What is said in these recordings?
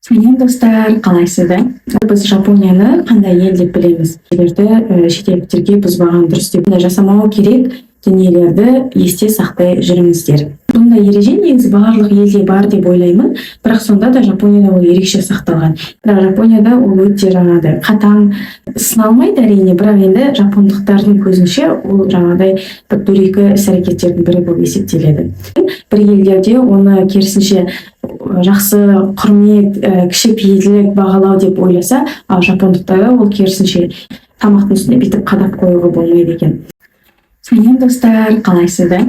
Сәлем достар, қалайсыздар? Біз Жапонияны қандай ел деп білеміз? Шетелдіктерге бұзбаған дұрыс деп жасамау керек дүниелерді есте сақтай жүріңіздер. Бұндай ереже негізі барлық елде бар деп ойлаймын, бірақ сонда да Жапонияда ол ерекше сақталған. Бірақ Жапонияда ол өте қатаң сыналмайды әрине, бірақ енді жапондықтардың көзінше ол бір дөрекі іс-әрекеттердің бірі болып есептеледі. Бір елдерде оны керісінше жақсы құрмет, кішіпейілділік бағалау деп ойласа, ал жапондықтарда ол керісінше тамақтың үстіне бүйтіп қадап қоюға болмайды екен. Сәлем достар, қалайсыздар?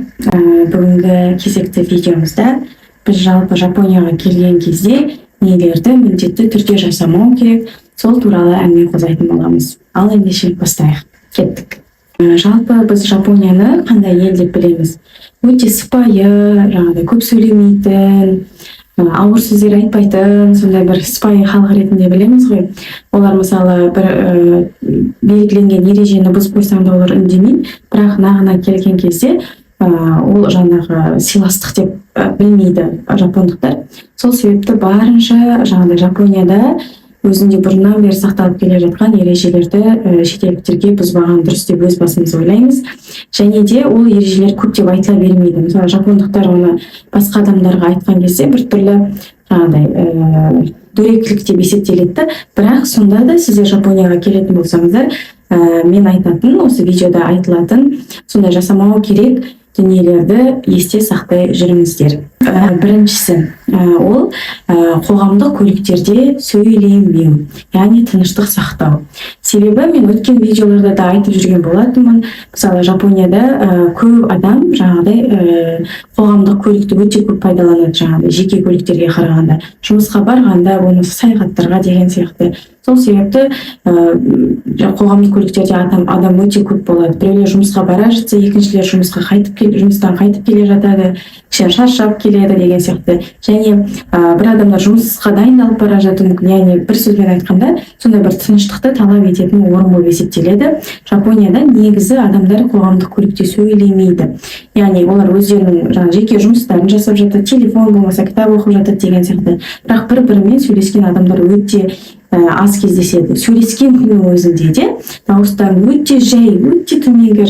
Бүгінгі кезекті видеомызда біз жалпы Жапонияға келген кезде нелерді міндетті түрде жасамау керек, сол туралы әңгіме қозғайтын боламыз. Ал ендеше бастайық. Кеттік. Жалпы біз Жапонияны қандай ел деп білеміз? Өте сыпайы, көп сөйлемейтін, ауыр сөздер айтпайтын, сондай бір сыпайы халық ретінде білеміз ғой. Олар мысалы бір белгіленген ережені бұзып қойсаң да олар үндемейді, бірақ нағына келген кезде ол сыйластық деп білмейді жапондықтар. Сол себепті барынша Жапонияда өзінде бұрыннан бері сақталып келе жатқан ережелерді шетелдіктерге бұзбаған дұрыс деп өз басымыз ойлаймыз. Және де ол ережелер көп деп айтыла бермейді. Мысалы, жапондықтар оны басқа адамдарға айтқан кезде біртүрлі дөрекілік деп есептеледі. Бірақ сонда да сіздер Жапонияға келетін болсаңыздар, мен айтатын, осы видеода айтылатын сондай жасамау керек дүниелерді есте сақтай жүріңіздер. Біріншісі, ол қоғамдық көліктерде сөйлемеу, яғни тыныштық сақтау. Себебі мен өткен видеоларда да айтып жүрген болатынмын. Мысалы, Жапонияда көп адам қоғамдық көлікті өте көп пайдаланады, жеке көліктерге қарағанда. Жұмысқа барғанда, болмаса саяхаттарға деген сияқты. Сол себепті қоғамдық көліктерде адам өте көп болады. Біреулер жұмысқа бара жатса, екіншілер жұмыстан қайтып келе жатады, шаршап келеді деген сияқты. Және бір адамдар жұмысқа дайындалып бара жатуы мүмкін. Яғни бір сөзбен айтқанда, сондай бір тыныштықты талап ететін орын болып есептеледі. Жапонияда негізі адамдар қоғамдық көлікте сөйлемейді. Яғни олар өздерінің жеке жұмыстарын жасап жатады, телефон болмаса кітап оқып жатады деген сияқты. Бірақ бір-бірімен сөйлескен адамдар өте аз кездеседі. Сөйлескен күннің өзінде де дауыстарын өте өте төменгі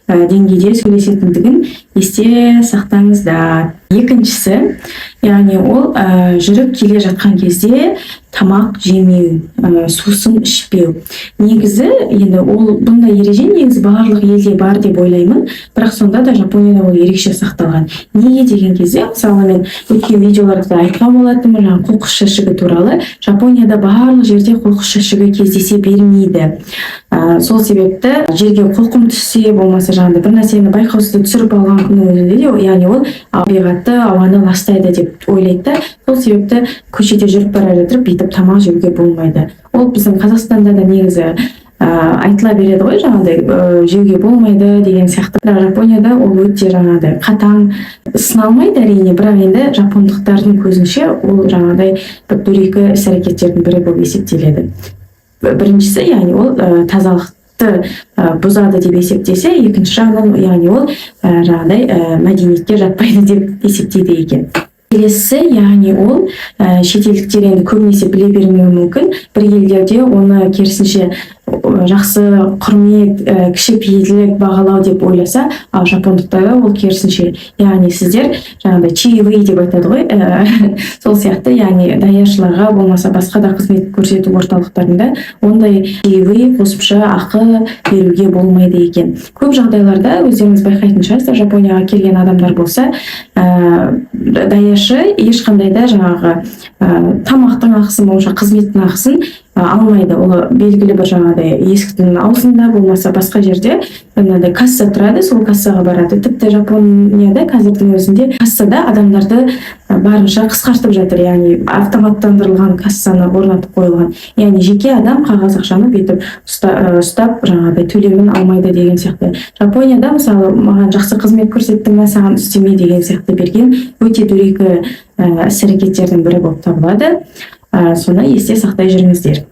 деңгейде сөйлесетіндігін есте сақтаңыздар. Екіншісі, яғни ол жүріп келе жатқан кезде тамақ жемеу, сусын ішпеу. Негізі, енді ол бұндай ереже негізі барлық елде бар деп ойлаймын, бірақ сонда да Жапонияда ол ерекше сақталған. Неге деген кезде, мысалы мен өткен видеоларда айтқан болатынмын, қоқыс жәшігі туралы. Жапонияда барлық жерде қоқыс жәшігі кездесе бермейді. Сол себепті жерге қоқым түссе, болмаса бір нәрсені байқаусызда түсіріп алған күннің өзінде де, яғни ол табиғатты, ауаны ластайды деп ойлайды. Сол себепті көшеде жүріп бара жатып бүйтіп тамақ жеуге болмайды. Ол біздің Қазақстанда да негізі айтыла береді ғой, жеуге болмайды деген сияқты. Бірақ Жапонияда ол өте қатаң сыналмайды әрине, бірақ енді жапондықтардың көзінше ол бір дөрекі іс-әрекеттердің бірі болып есептеледі. Біріншісі, яғни ол тазалықты бұзады деп есептесе, екінші жағынан, яғни ол мәдениетке жатпайды деп есептейді екен. Келесі, яғни ол шетелдіктер енді көбінесе біле бермеуі мүмкін. Бір елдерде оны керісінше жақсы құрмет, кішіпейілділік бағалау деп ойласа, ал жапондықтарда ол керісінше, яғни сіздер чаевые деп айтады ғой, сол сияқты, яғни даяшыларға болмаса басқа да қызмет көрсету орталықтарында ондай чаевые қосымша ақы беруге болмайды екен. Көп жағдайларда өздеріңіз байқайтын шығарсыздар, Жапонияға келген адамдар болса, даяшы ешқандай да тамақтың ақысын, болмаса қызметтің ақысын алмайды. Ол белгілі бір есіктің аузында, болмаса басқа жерде касса тұрады, сол кассаға барады. Тіпті Жапонияда қазірдің өзінде кассада адамдарды барынша қысқартып жатыр, яғни автоматтандырылған кассаны орнатып қойылған. Яғни жеке адам қағаз ақшаны бүйтіп ұстап төлемін алмайды деген сияқты. Жапонияда мысалы маған жақсы қызмет көрсеттің, саған істеме деген сияқты берген өте дөрекі іс-әрекеттердің бірі болып табылады. Соны есте сақтай жүріңіздер.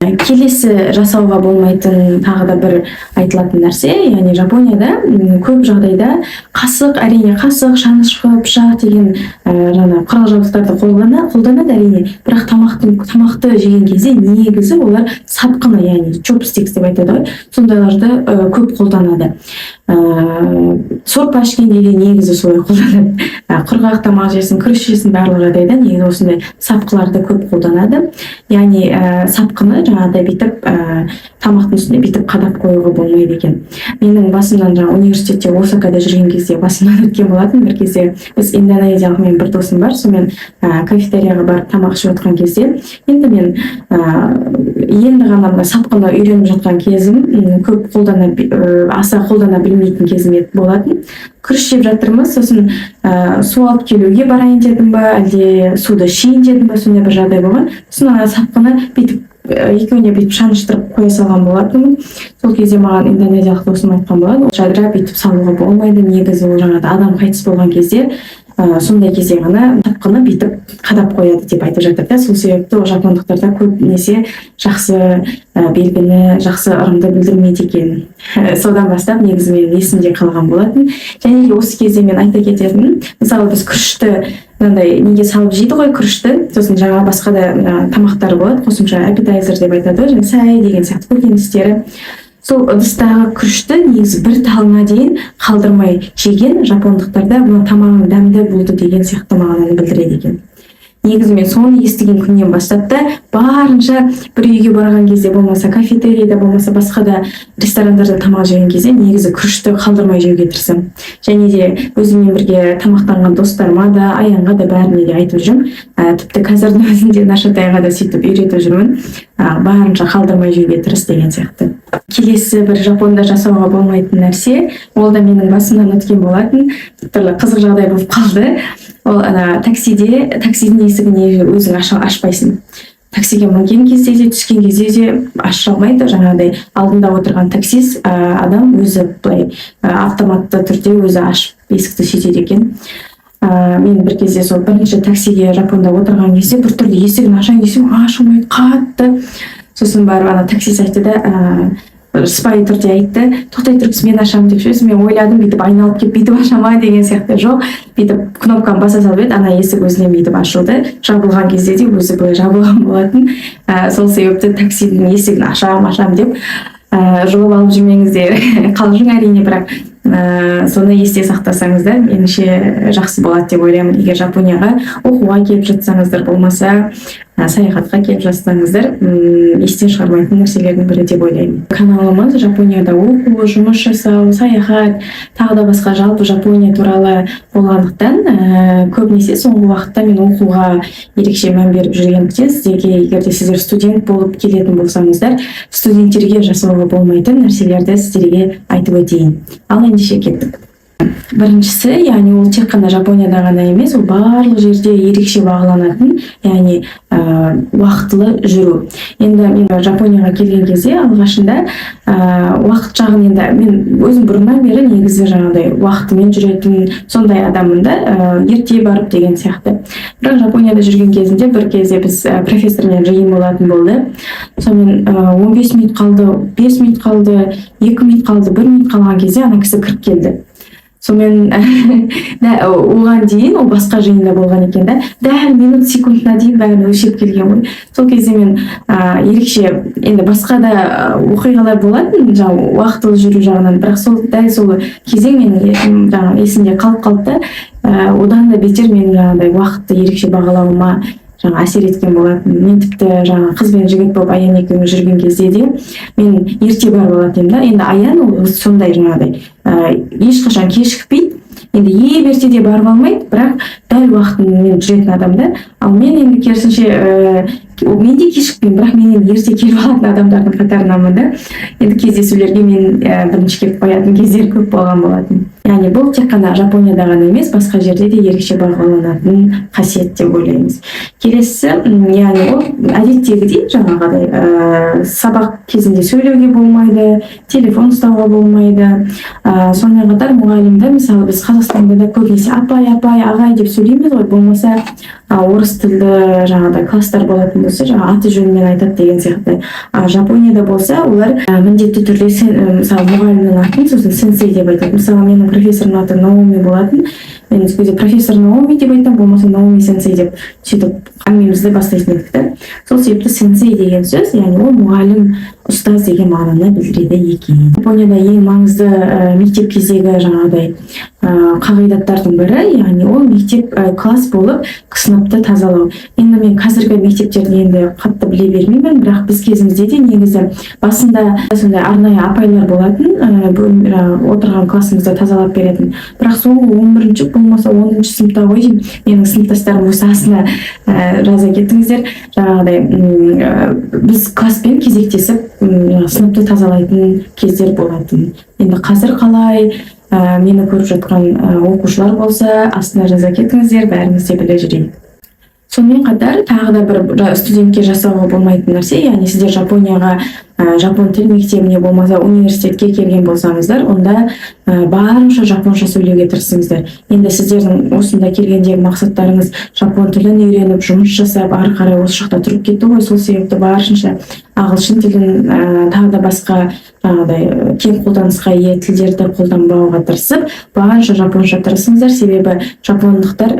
Келесі жасауға болмайтын тағы да бір айтылатын нәрсе, яғни Жапонияда көп жағдайда қасық, әрине қасық, шанышқы, пышақ деген жаңа құрал-жабдықтарды қолданады әрине, бірақ тамақты жеген кезде негізі олар сапқыны, яғни чопстикс деп айтады ғой, сондайларды көп қолданады. Сорпа ішкенде де негізі солай қолданады. Құрғақ тамақ жесін, күріш жесін, барлық жағдайда негізі осындай сапқыларды көп қолданады. Яғни сапқыны жаңағыдай бүйтіп тамақтың үстіне бүйтіп қадап қоюға болмайды екен. Менің басымнан жаңа университетте Осакада жүрген кезде басымнан өткен болатын. Бір кезде біз индонезиялық мен бір досым бар, сонымен кафетерияға барып тамақ ішіп отқан кезде, енді мен енді ғана сапқыны үйреніп жатқан кезім, көп аса қолдана білмейтін кезім болатын. Күріш жеп жатырмыз, сосын су алып келуге барайын дедім ба, әлде суды ішейін дедім ба, сондай бір жағдай болған. Сосын сапқыны бүйтіп екеуіне бүйтіп шаныштырып қоя салған болатынмын. Сол кезде маған индонезиялық досым айтқан болатын, жадыра бүйтіп салуға болмайды, негізі ол жаңағыда адам қайтыс болған кезде сондай кезде ғана сапқыны бүйтіп қадап қояды деп айтып жатыр да. Сол себепті ол жапондықтарда көбінесе жақсы белгіні, жақсы ырымды білдірмейді екен. Содан бастап негізі менің есімде қалған болатын. Және де осы кезде мен айта кететінім, мысалы біз күрішті мынандай неге салып жейді ғой күрішті, сосын жаңа басқа да тамақтары болады, қосымша аппетайзер деп айтады ғой, сәй деген сияқты көкөністері. Сол ыдыстағы күрішті негізі бір талына дейін қалдырмай жеген жапондықтарда бұл тамағың дәмді болды деген сияқты мағынаны білдіреді екен. Негізі мен соны естіген күннен бастап та барынша бір үйге барған кезде, болмаса кафетерияда, болмаса басқа да ресторандарда тамақ жеген кезде негізі күрішті қалдырмай жеуге тырысамын. Және де өзіммен бірге тамақтанған достарыма да, Аянға да бәріне де айтып жүрмін. Тіпті қазірдің өзінде Нашатайға да сөйтіп үйретіп жүрмін. Барынша қалдырмай жеуге тырыс деген сияқты. Келесі бір Жапонда жасауға болмайтын нәрсе, ол да менің басымнан өткен болатын, түрлі қызық жағдай болып қалды. Ол таксидің есігін өзің ашпайсың. Таксиге мінген кезде де, түскен кезде де аша алмайды. Жаңағыдай алдында отырған таксист адам өзі былай автоматты түрде өзі ашып есікті сөйтеді екен. Мен бір кезде сол бірінші таксиге Жапонда отырған кезде бір түрде есігін ашайын десем, аша алмайды қатты. Сосын барып таксист айтты да, сыпайы түрде айтты, тоқтай тұрыңыз, мен ашамын деп сөз. Мен ойладым, бүйтіп айналып келіп бүйтіп ашама деген сияқты. Жоқ, бүйтіп кнопканы баса салып еді, ана есік өзінен бүйтіп ашылды. Жабылған кезде де өзі былай жабылған болатын. Сол себепті таксидің есігін ашам деп жұлып алып жүрмеңіздер. Қалжың әрине, бірақ соны есте сақтасаңыздар, меніңше жақсы болады деп ойлаймын. Егер Жапонияға оқуға келіп жатсаңыздар, болмаса саяхатқа келіп жатсаңыздар, естен шығармайтын нәрселердің бірі деп ойлаймын. Каналымыз Жапонияда оқу, жұмыс жасау, саяхат, тағы да басқа жалпы Жапония туралы болғандықтан, көбінесе соңғы уақытта мен оқуға ерекше мән беріп жүргендіктен, сіздерге, егер де сіздер студент болып келетін болсаңыздар, студенттерге жасауға болмайтын нәрселерді сіздерге айтып өтейін. Ал ендеше кеттік. Біріншісі, яғни ол тек қана Жапонияда ғана емес, ол барлық жерде ерекше бағаланатын, яғни уақытлы жүру. Енді мен Жапонияға келген кезде алғашында уақыт жағын, енді мен өзім бұрыннан бері негізі жаңағыдай уақытымен жүретін сондай адаммын да, ерте барып деген сияқты. Бірақ Жапонияда жүрген кезінде бір кезде біз профессормен жиын болатын болды. Сонымен 15 минут қалды, 5 минут қалды, 2 минут қалды, 1 минут қалған кезде ана кісі кіріп келді. Сонымен оған дейін ол басқа жиында болған екен да, дәл минут секундына дейін бәрін өлшеп келген ғой. Сол кезде мен ерекше, енді басқа да оқиғалар болатын, уақытлы жүру жағынан, бірақ дәл сол кезең менің есімде қалып қалды да, одан да бетер менің жаңағыдай уақытты ерекше бағалауыма әсер еткен болатын. Мен тіпті қыз бен жігіт болып Аян екеуміз жүрген кезде де мен ерте барып алатын да. Енді Аян ол сондай жаңағыдай ешқашан кешікпейді. Енді ертеде барып алмайды, бірақ дәл уақытымен жүретін адам да. Ал мен енді керісінше мен де кешікпеймін, бірақ мен енді ерте келіп алатын адамдардың қатарынамын да. Енді кездесулерге мен бірінші келіп қоятын кездер көп болған болатын. Яғни бұл тек қана Жапонияда ғана емес, басқа жерде де ерекше бағаланатын қасиет деп ойлаймыз. Келесі, яғни ол әдеттегідей жаңағыдай сабақ кезінде сөйлеуге болмайды, телефон ұстауға болмайды. Сонымен қатар мұғалімді, мысалы біз Қазақстанда да көбінесе апай, ағай деп сөйлейміз ғой, болмаса орыс тілді жаңағыдай класстар болатын болса, жаңа аты жөнімен айтады деген сияқты. Жапонияда болса, олар міндетті түрде мысалы мұғалімнің атын сосын сенсей деп айтады. Мысалы менің профессорымның аты Наоми болатын. Мен өзі профессор Наоми деп айтам, болмаса Наоми сенсей деп сөйтіп әңгімемізді бастайтын едік та. Сол себепті сенсей деген сөз, яғни ол мұғалім, ұстаз деген мағынаны білдіреді екен. Японияда ең маңызды мектеп кездегі жаңағыдай қағидаттардың бірі, яғни ол мектеп класс болып сыныпты тазалау. Енді мен қазіргі мектептерді енді қатты біле бермеймін, бірақ біз кезімізде де негізі басында сондай арнайы апайлар болатын, отырған классымызды тазалап беретін. Бірақ соңғы 11-ші болмаса 10-ші сыныпта ғой деймін, менің сыныптастарым осы астына жаза кеттіңіздер. Жаңағыдай біз класспен кезектесіп сыныпты тазалайтын кездер болатын. Енді қазір қалай мені көріп жатқан оқушылар болса, астына жаза кетіңіздер, бәріміз де біле жүрейік. Сонымен қатар тағы да бір студентке жасауға болмайтын нәрсе, яғни сіздер Жапонияға жапон тіл мектебіне болмаса университетке келген болсаңыздар, онда барынша жапонша сөйлеуге тырысыңыздар. Енді сіздердің осында келгендегі мақсаттарыңыз жапон тілін үйреніп, жұмыс жасап, ары қарай осы жақта тұрып кетті ғой, сол себепті барынша ағылшын тілін тағы да басқа жаңағыдай кең қолданысқа ие тілдерді қолданбауға тырысып, барынша жапонша тырысыңыздар, себебі жапондықтар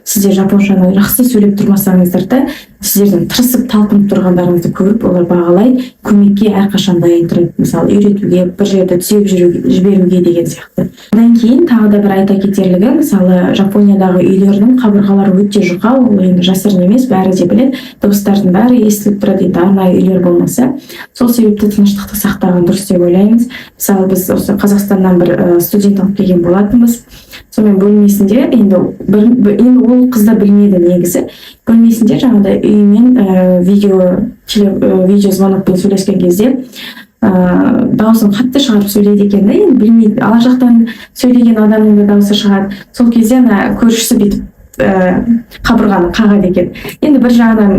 сіздер жапоншаны жақсы сөйлеп тұрмасаңыздар да, сіздердің тырысып талпынып тұрғандарыңызды көріп, олар бағалайды, көмекке әрқашан дайын тұрады. Мысалы, үйретуге, бір жерді түзеп жіберуге деген сияқты. Одан кейін тағы да бір айта кетерлігі, мысалы, Жапониядағы үйлердің қабырғалары өте жұқа, ол енді жасырын емес, бәрі де біледі, дыбыстардың бәрі естіліп тұрады, енді арнайы үйлер болмаса. Сол себепті тыныштықты сақтаған дұрыс деп ойлаймыз. Мысалы, біз осы Қазақстаннан бір студент алып келген болатынбыз. Сонымен бөлмесінде, енді ол қызда білмеді негізі, бөлмесінде жаңағыдай үймен видео звонокпен сөйлескен кезде дауысын қатты шығарып сөйлейді екен да, енді білмейді, ала жақтан сөйлеген адамның да дауысы шығады. Сол кезде көршісі бүйтіп қабырғаны қағады екен. Енді бір жағынан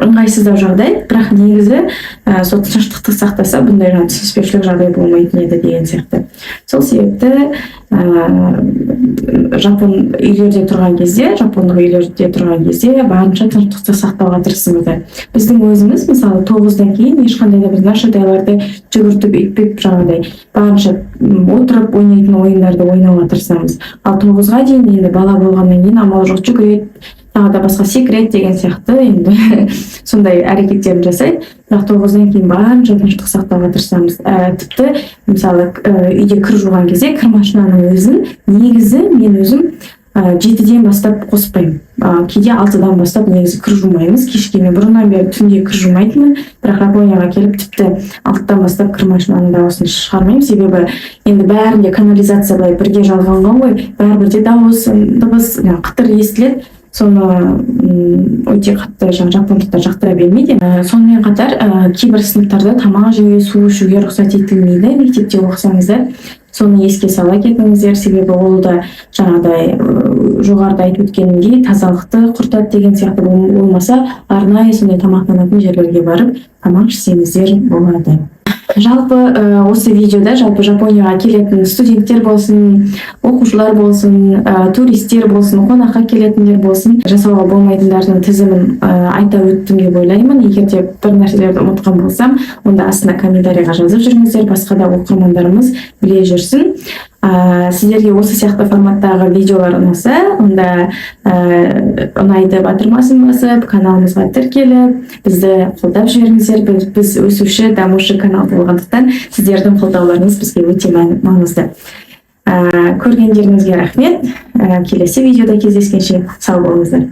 ыңғайсыздау жағдай, бірақ негізі сол тыныштықты сақтаса, бұндай түсініспеушілік жағдай болмайтын еді деген сияқты. Сол себепті жапондық үйлерде тұрған кезде барынша тыныштықты сақтауға тырысыңыздар. Біздің өзіміз мысалы 9-дан кейін ешқандай да біз нашатайларды жүгіртіп өйтпеп жаңағыдай барынша отырып ойнайтын ойындарды ойнауға тырысамыз. Ал 9-ға дейін енді бала болғаннан кейін амал жоқ жүгіреді, тағы да басқа секрет деген сияқты енді сондай әрекеттерін жасайды. Бірақ 9-дан кейін барынша тыныштық сақтауға тырысамыз. Тіпті мысалы үйде кір жуған кезде кір машинаның өзін негізі мен өзім 7-ден бастап қоспаймын. Кейде 6-дан бастап негізі кір жумаймыз. Кешке мен бұрыннан бері түнде кір жумайтынмын, бірақ Жапонияға келіп тіпті 6-дан бастап кір машинаның дауысын шығармаймын, себебі енді бәрінде канализация былай бірге жалғанған ғой, бәрібір де дыбыс қытыр естіледі. Соны өте қатты жапондықтар жақтыра бермейді. Сонымен қатар кейбір сыныптарда тамақ жеуге, су ішуге рұқсат етілмейді. Мектепте оқысаңыздар, соны еске сала кетіңіздер, себебі ол да жаңағыдай жоғарыда айтып өткенімдей тазалықты құртады деген сияқты. Болмаса арнайы сондай тамақтанатын жерлерге барып тамақ ішсеңіздер болады. Жалпы осы видеода Жапонияға келетін студенттер болсын, оқушылар болсын, туристер болсын, қонаққа келетіндер болсын, жасауға болмайтындардың тізімін айта өттім деп ойлаймын. Егер де бір нәрселерді ұмытқан болсам, онда астына комментарийға жазып жүріңіздер, басқа да оқырмандарымыз біле жүрсін. Сіздерге осы сияқты форматтағы видеолар ұнаса, онда ұнайды батырмасын басып, каналымызға тіркеліп, бізді қолдап жіберіңіздер. Біз өсуші, дамушы канал болғандықтан сіздердің қолдауларыңыз бізге өте маңызды. Көргендеріңізге рахмет. Келесі видеода кездескенше сау болыңыздар.